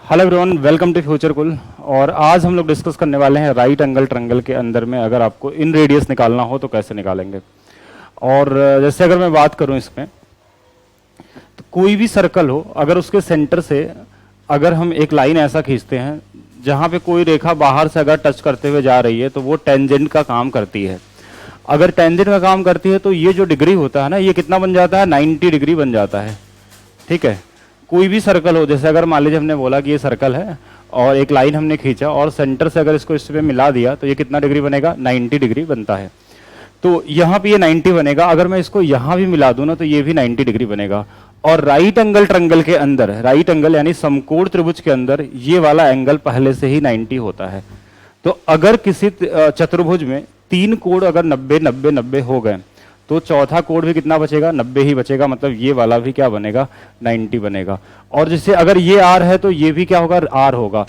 Hello everyone, welcome to future cool. और आज हम लोग डिस्कस करने वाले हैं राइट एंगल ट्रायंगल के अंदर में अगर आपको इन रेडियस निकालना हो तो कैसे निकालेंगे। और जैसे अगर मैं बात करूं इसमें, तो कोई भी सर्कल हो, अगर उसके सेंटर से अगर हम एक लाइन ऐसा खींचते हैं जहां पे कोई रेखा बाहर से अगर टच करते हुए जा रही है तो वो टेंजेंट का काम करती है। अगर टेंजेंट का काम करती है तो ये जो डिग्री होता है ना, ये कितना बन जाता है, 90 डिग्री बन जाता है। ठीक है, कोई भी सर्कल हो, जैसे अगर मान लीजिए हमने बोला कि ये सर्कल है और एक लाइन हमने खींचा और सेंटर से अगर इसको इस पे मिला दिया तो ये कितना डिग्री बनेगा, 90 डिग्री बनता है। तो यहाँ पे ये 90 बनेगा, अगर मैं इसको यहाँ भी मिला दूं ना तो ये भी 90 डिग्री बनेगा। और राइट एंगल ट्रायंगल के अंदर, राइट एंगल यानी समकोण त्रिभुज के अंदर ये वाला एंगल पहले से ही 90 होता है। तो अगर किसी चतुर्भुज में 3 कोण अगर 90 90 90 हो गए तो चौथा कोण भी कितना बचेगा, 90 ही बचेगा। मतलब ये वाला भी क्या बनेगा, 90 बनेगा। और जैसे अगर ये आर है तो ये भी क्या होगा, आर होगा।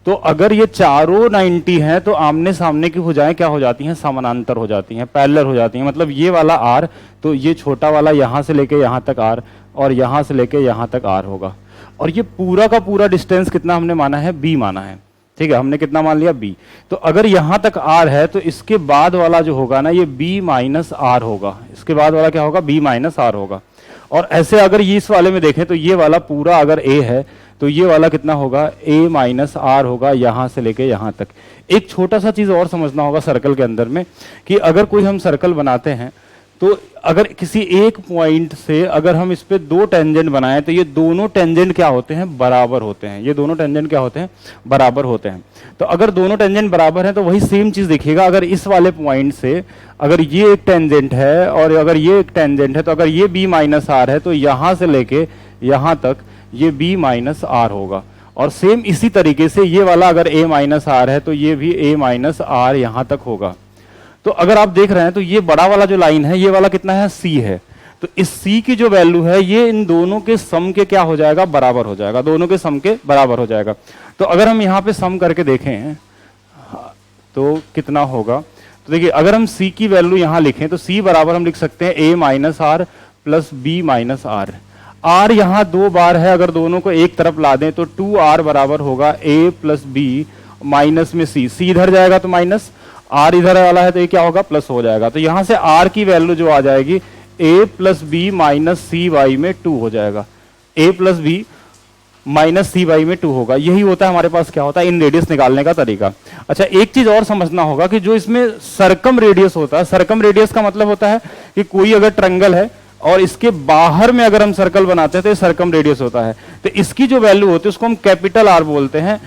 तो अगर ये चारों 90 हैं तो आमने सामने की भुजाएं क्या हो जाती हैं, समानांतर हो जाती हैं, पैरेलल हो जाती हैं। मतलब ये वाला आर, तो ये छोटा वाला यहां से लेके यहां तक आर और यहां से लेके यहां तक आर होगा। और ये पूरा का पूरा डिस्टेंस कितना हमने माना है, बी माना है। ठीक है, हमने कितना मान लिया, बी। तो अगर यहां तक आर है तो इसके बाद वाला जो होगा ना, ये बी माइनस आर होगा। इसके बाद वाला क्या होगा, बी माइनस आर होगा। और ऐसे अगर ये इस वाले में देखें तो ये वाला पूरा अगर ए है तो ये वाला कितना होगा, ए माइनस आर होगा, यहां से लेके यहां तक। एक छोटा सा चीज और समझना होगा सर्कल के अंदर में, कि अगर कोई हम सर्कल बनाते हैं तो अगर किसी एक पॉइंट से अगर हम इस पे 2 टेंजेंट बनाएं तो ये दोनों टेंजेंट क्या होते हैं, बराबर होते हैं। ये दोनों टेंजेंट क्या होते हैं, बराबर होते हैं। तो अगर दोनों टेंजेंट बराबर हैं तो वही सेम चीज दिखेगा। अगर इस वाले पॉइंट से अगर ये एक टेंजेंट है और अगर ये एक टेंजेंट है तो अगर ये बी माइनस आर है तो यहां से लेके यहां तक ये बी माइनस आर होगा। और सेम इसी तरीके से ये वाला अगर ए माइनस आर है तो ये भी ए माइनस आर यहां तक होगा। तो अगर आप देख रहे हैं तो ये बड़ा वाला जो लाइन है, ये वाला कितना है, सी है। तो इस सी की जो वैल्यू है ये इन दोनों के सम के क्या हो जाएगा, बराबर हो जाएगा। दोनों के सम के बराबर हो जाएगा। तो अगर हम यहाँ पे सम करके देखें तो कितना होगा, तो देखिए अगर हम सी की वैल्यू यहाँ लिखें तो सी बराबर हम लिख सकते हैं A minus R plus B minus R. R यहाँ 2 बार है, अगर दोनों को एक तरफ ला दें तो 2r बराबर होगा ए प्लस बी माइनस में सी। सी इधर जाएगा तो माइनस, आर इधर वाला है तो ये क्या होगा, प्लस हो जाएगा। तो यहां से आर की वैल्यू जो आ जाएगी ए plus B minus c y में 2 हो जाएगा। ए plus B minus c y में 2 होगा। यही होता है हमारे पास क्या होता है, इन रेडियस निकालने का तरीका। अच्छा, एक चीज और समझना होगा कि जो इसमें सरकम रेडियस होता है, सरकम रेडियस का मतलब होता है कि कोई अगर ट्रायंगल है और इसके बाहर में अगर हम सर्कल बनाते हैं तो ये सरकम रेडियस होता है। तो इसकी जो वैल्यू होती है उसको हम कैपिटल आर बोलते हैं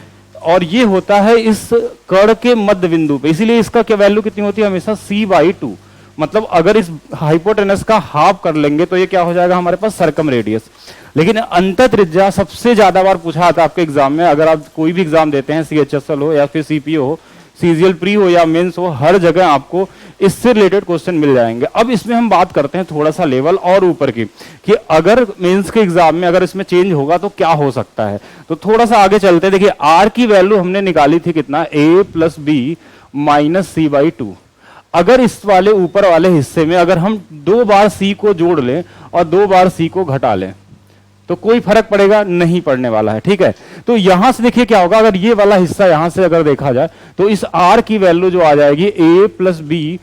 और ये होता है इस कर्ण के मध्य बिंदु पे। इसीलिए इसका क्या वैल्यू कितनी होती है, हमेशा c/2। मतलब अगर इस हाइपोटेनस का हाफ कर लेंगे तो ये क्या हो जाएगा हमारे पास, सरकम रेडियस। लेकिन अंतः त्रिज्या सबसे ज्यादा बार पूछा आता है आपके एग्जाम में। अगर आप कोई भी एग्जाम देते हैं, CHSL हो या फिर CPO हो, CGL प्री हो या मेंस हो, हर जगह आपको इससे रिलेटेड क्वेश्चन मिल जाएंगे। अब इसमें हम बात करते हैं थोड़ा सा लेवल और ऊपर की, कि अगर मेंस के एग्जाम में अगर इसमें चेंज होगा तो क्या हो सकता है। तो थोड़ा सा आगे चलते हैं। देखिए आर की वैल्यू हमने निकाली थी कितना, ए प्लस बी माइनस c/2। अगर इस वाले ऊपर वाले हिस्से में अगर हम 2 बार सी को जोड़ लें और 2 बार सी को घटा लें तो कोई फर्क पड़ेगा नहीं, पड़ने वाला है। ठीक है, तो यहां से देखिए क्या होगा, अगर ये वाला हिस्सा यहां से अगर देखा जाए तो इस आर की वैल्यू जो आ जाएगी ए प्लस बी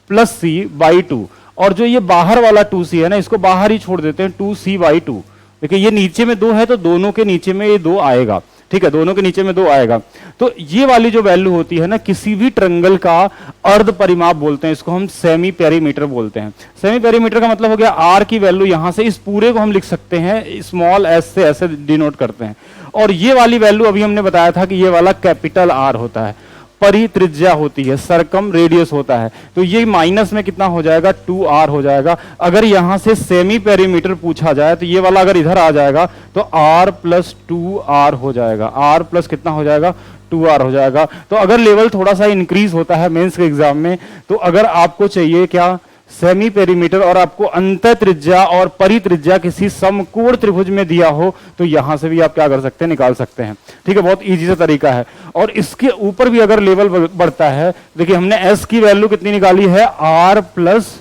प्लस c/2। और जो ये बाहर वाला 2c है ना, इसको बाहर ही छोड़ देते हैं, 2c/2। देखिए ये नीचे में 2 है तो दोनों के नीचे में ये 2 आएगा। ठीक है, दोनों के नीचे में 2 आएगा। तो ये वाली जो वैल्यू होती है ना, किसी भी ट्रायंगल का अर्ध परिमाप बोलते हैं, इसको हम सेमी पेरीमीटर बोलते हैं। सेमी पेरीमीटर का मतलब हो गया आर की वैल्यू यहां से इस पूरे को हम लिख सकते हैं स्मॉल एस से, ऐसे डिनोट करते हैं। और ये वाली वैल्यू अभी हमने बताया था कि ये वाला कैपिटल आर होता है, परित्रिज्या होती है, सरकम रेडियस होता है। तो ये माइनस में कितना हो जाएगा, 2r हो जाएगा। अगर यहां से सेमी पेरीमीटर पूछा जाए तो ये वाला अगर इधर आ जाएगा तो r प्लस 2r हो जाएगा। r प्लस कितना हो जाएगा, 2r हो जाएगा। तो अगर लेवल थोड़ा सा इंक्रीज होता है मेंस के एग्जाम में, तो अगर आपको चाहिए क्या, सेमी पेरीमीटर, और आपको अंतः त्रिज्या और परित्रिज्या किसी समकोण त्रिभुज में दिया हो तो यहां से भी आप क्या कर सकते हैं, निकाल सकते हैं। ठीक है, बहुत इजी सा तरीका है। और इसके ऊपर भी अगर लेवल बढ़ता है, देखिए हमने s की वैल्यू कितनी निकाली है, r प्लस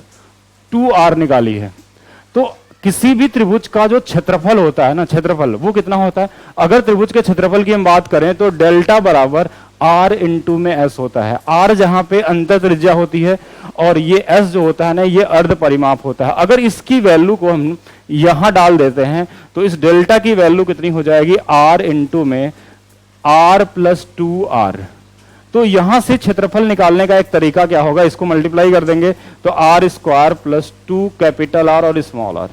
2r निकाली है। तो किसी भी त्रिभुज का जो क्षेत्रफल होता है ना, क्षेत्रफल वो कितना होता है, अगर त्रिभुज के क्षेत्रफल की हम बात करें तो डेल्टा बराबर r इंटू में s होता है। r जहां पे अंतर त्रिज्या होती है और ये s जो होता है ना, ये अर्ध परिमाप होता है। अगर इसकी वैल्यू को हम यहां डाल देते हैं तो इस डेल्टा की वैल्यू कितनी हो जाएगी, r इंटू में r प्लस 2r। तो यहां से क्षेत्रफल निकालने का एक तरीका क्या होगा, इसको मल्टीप्लाई कर देंगे तो r square plus 2 capital R और स्मॉल r।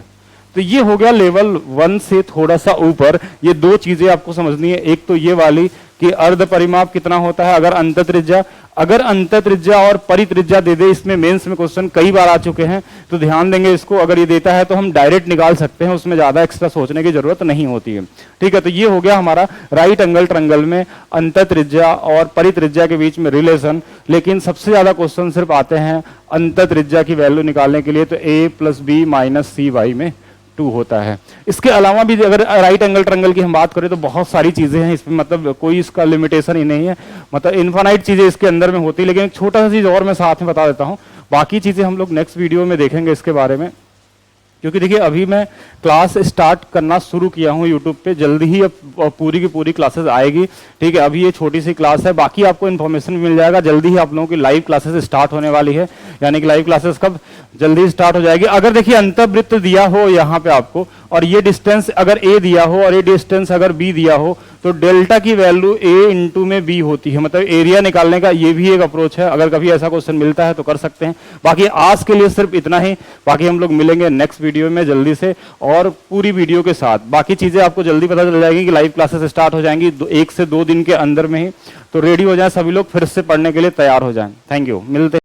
तो ये हो गया लेवल 1 से थोड़ा सा ऊपर। ये दो चीजें आपको समझनी है, एक तो ये वाली कि अर्ध परिमाप कितना होता है अगर अंतर त्रिज्या और परित्रिज्या दे दे। इसमें मेंस में क्वेश्चन कई बार आ चुके हैं तो ध्यान देंगे इसको। अगर ये देता है तो हम डायरेक्ट निकाल सकते हैं, उसमें ज्यादा एक्स्ट्रा सोचने की जरूरत नहीं होती है। ठीक है, तो ये हो गया हमारा राइट एंगल ट्रायंगल में अंतर त्रिज्या और परित्रिज्या के बीच में रिलेशन। लेकिन सबसे ज्यादा क्वेश्चन सिर्फ आते हैं अंतर त्रिज्या की वैल्यू निकालने के लिए, तो a plus B minus c y में 2 होता है। इसके अलावा भी अगर राइट एंगल ट्रायंगल की हम बात करें तो बहुत सारी चीजें हैं इसमें, मतलब कोई इसका लिमिटेशन ही नहीं है, मतलब इनफाइनाइट चीजें इसके अंदर में होती है। लेकिन एक छोटा सा चीज और मैं साथ में बता देता हूं, बाकी चीजें हम लोग नेक्स्ट वीडियो में देखेंगे इसके बारे में। क्योंकि देखिए अभी मैं क्लास स्टार्ट करना शुरू किया हूं यूट्यूब पे, जल्दी ही अब पूरी की पूरी क्लासेस आएगी। ठीक है, अभी ये छोटी सी क्लास है, बाकी आपको इन्फॉर्मेशन मिल जाएगा। जल्दी ही आप लोगों की लाइव क्लासेस स्टार्ट होने वाली है, यानी कि लाइव क्लासेस कब, जल्दी स्टार्ट हो जाएगी। अगर देखिए अंतर्वृत्त दिया हो यहाँ पे आपको, और ये डिस्टेंस अगर a दिया हो और ये डिस्टेंस अगर b दिया हो, तो डेल्टा की वैल्यू a इंटू में b होती है। मतलब एरिया निकालने का ये भी एक अप्रोच है, अगर कभी ऐसा क्वेश्चन मिलता है तो कर सकते हैं। बाकी आज के लिए सिर्फ इतना ही, बाकी हम लोग मिलेंगे नेक्स्ट वीडियो में जल्दी से और पूरी वीडियो के साथ। बाकी चीजें आपको जल्दी पता चल जाएगी कि लाइव क्लासेस स्टार्ट हो जाएंगी 1 से 2 दिन के अंदर में ही। तो रेडी हो जाए सभी लोग, फिर से पढ़ने के लिए तैयार हो जाएं। थैंक यू, मिलते